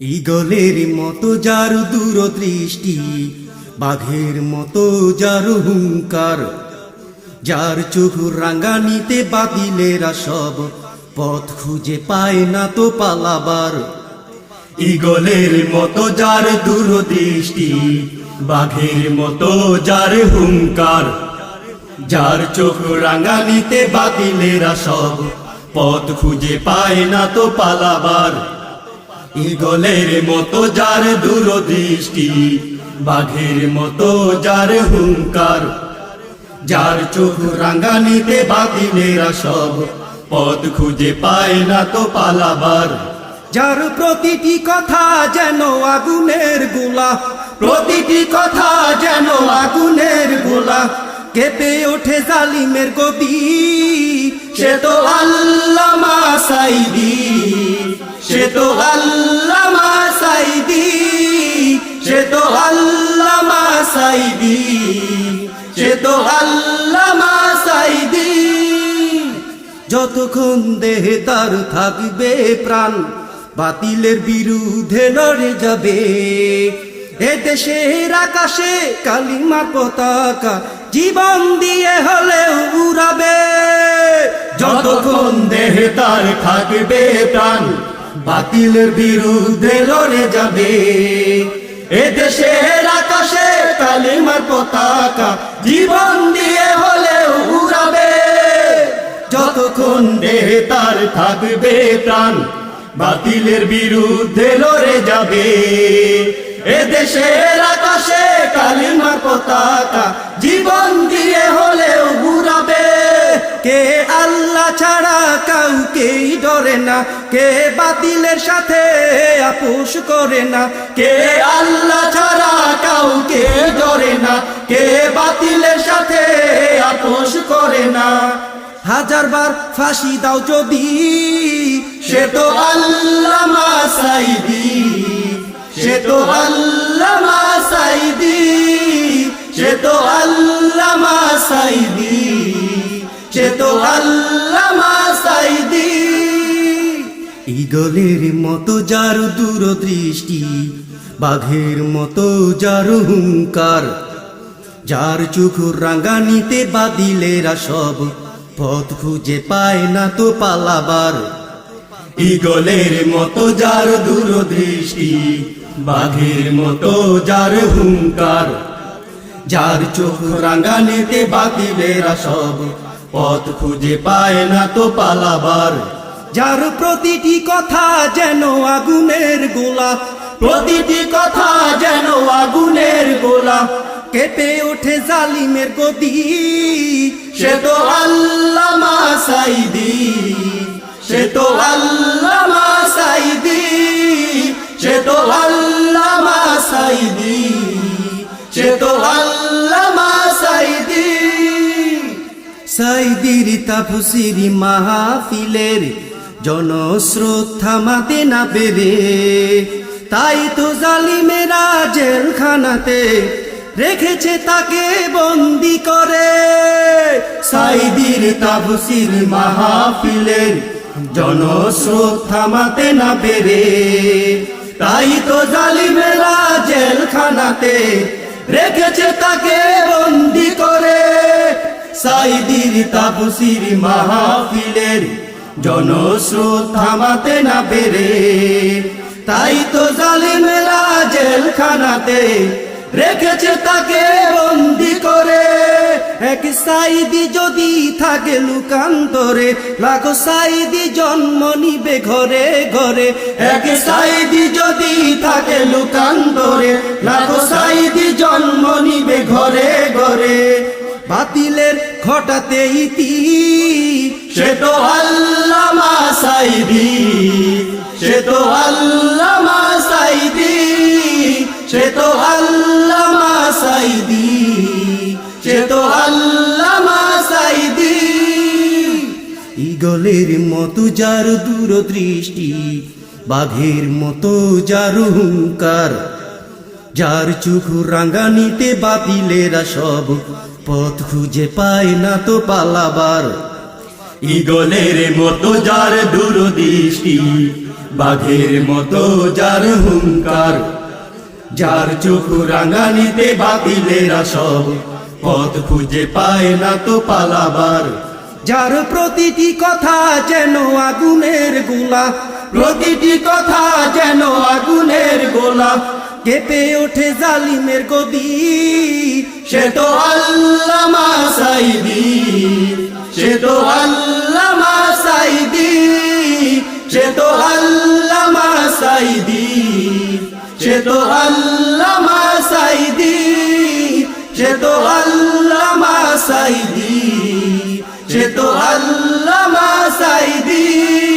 ঈগলের মতো যার দূরদৃষ্টি, বাঘের মতো যার হুঙ্কার, যার চোখ রাঙ্গানিতে বাতিলেরা সব পথ খুঁজে পায় না তো পালাবার। ঈগলের মতো যার দূরদৃষ্টি, বাঘের মতো যার হুঙ্কার, যার চোখ রাঙ্গানিতে বাতিলেরা সব পথ খুঁজে পায় না তো পালাবার। ঈগলের মতো যার দূরদৃষ্টি, বাঘের মতো যার হুঙ্কার, যার চোখ রাঙ্গানিতে বাতিলেরা সব পথ খুঁজে পায় না তো পালাবার। যার প্রতিটি কথা যেন আগুনের গোলা, প্রতিটি কথা যেন আগুনের গোলা, কেঁপে ওঠে জালিমের গদি। সে তো আল্লামা সাঈদী, সে তো আল্লামা সাঈদী, সে তো আল্লামা সাঈদী, সে তো আল্লামা সাঈদী। যতক্ষণ দেহে তার থাকবে প্রাণ, বাতিলের বিরুদ্ধে লড়ে যাবে। এ দেশের আকাশে কালিমার পতাকা জীবন দিয়ে হলেও উড়াবে। যতক্ষণ দেহে তার থাকবে প্রাণ, বাতিলের বিরুদ্ধে লড়ে যাবে। এ দেশের আকাশে কালিমার পতাকা জীবন দিয়ে হলেও উড়াবে। যতক্ষণ দেহে তার থাকবে প্রাণ, বাতিলের বিরুদ্ধে লড়ে যাবে। এ দেশের আকাশে কালিমার পতাকা জীবন দিয়ে হলেও উড়াবে। কে আল্লাহ ছাড়া কাউকেই ডরে না, কে বাতিলের সাথে আপোষ করে না। কে আল্লাহ ছাড়া কাউকে ডরে না, কে বাতিলের সাথে আপোষ করে না। হাজারবার ফাঁসি দাও যদি, সে তো আল্লামা সাঈদী, সে তো আল্লামা সাঈদী, সে তো আল্লামা সাঈদী, সে তো আল্লামা সাঈদী। ঈগলের মতো যার দূরদৃষ্টি, বাঘের মতো যার হুঙ্কার, যার চোখ রাঙ্গানিতে বাতিলেরা সব পথ খুঁজে পায় না তো পালাবার। ঈগলের মতো যার দূরদৃষ্টি, বাঘের মতো যার হুঙ্কার, যার চোখ রাঙ্গানিতে বাতিলেরা সব পথ খুঁজে পায় না তো পালাবার। যার প্রতিটি কথা যেন আগুনের গোলা, প্রতিটি কথা যেন আগুনের গোলা, কেঁপে ওঠে জালিমের গদি। সে তো আল্লামা সাঈদী, সে তো আল্লামা সাঈদী, সে তো আল্লামা সাঈদী, সে তো আল্লামা সাঈদী। সাঈদীর তাফসীর মাহফিলের জনস্রোত থামাতে না পেরে, তাই তো জালিমেরা জেলখানাতে রেখেছে তাকে বন্দি করে। সাঈদীর তাফসীর মাহফিলের জনস্রোত থামাতে না পেরে, তাই তো জালিমেরা জেলখানাতে রেখেছে তাকে বন্দি করে। সাঈদীর তাফসীর মাহফিলের জনস্রোত থামাতে না পেরে, তাই তো জালিমেরা জেলখানাতে রেখেছে তাকে বন্দি করে। এক সাঈদী যদি থাকে লুকান্তরে, লাখো সাঈদী জন্ম নিবে ঘরে ঘরে। এক সাঈদী যদি থাকে লুকান্তরে, লাখো সাঈদী জন্ম নিবে ঘরে ঘরে। বাতিলের ঘটাতে ইতি, সে তো আল্লামা সাঈদী, সে তো আল্লামা সাঈদী, সে তো আল্লামা সাঈদী, সে তো আল্লামা সাঈদী। ঈগলের মতো যার দূরদৃষ্টি, বাঘের মতো যার হুঙ্কার, যার চোখ রাঙ্গানিতে বাতিলেরা সব পথ খুঁজে পায় না তো পালাবার। ঈগলের মতো যার দূরদৃষ্টি, বাঘের মতো যার হুঙ্কার, যার চোখ রাঙানিতে বাতিলেরা সব পথ খুঁজে পায় না তো পালাবার, যার প্রতিটি কথা যেন আগুনের গোলা, প্রতিটি কথা যেন আগুনের গোলা, কেঁপে ওঠে জালিমের গদি, সে তো আল্লামা সাঈদী, সে তো আল্লামা সাঈদী, সে তো আল্লামা সাঈদী, সে তো আল্লামা সাঈদী, সে তো আল্লামা সাঈদী, সে তো আল্লামা সাঈদী।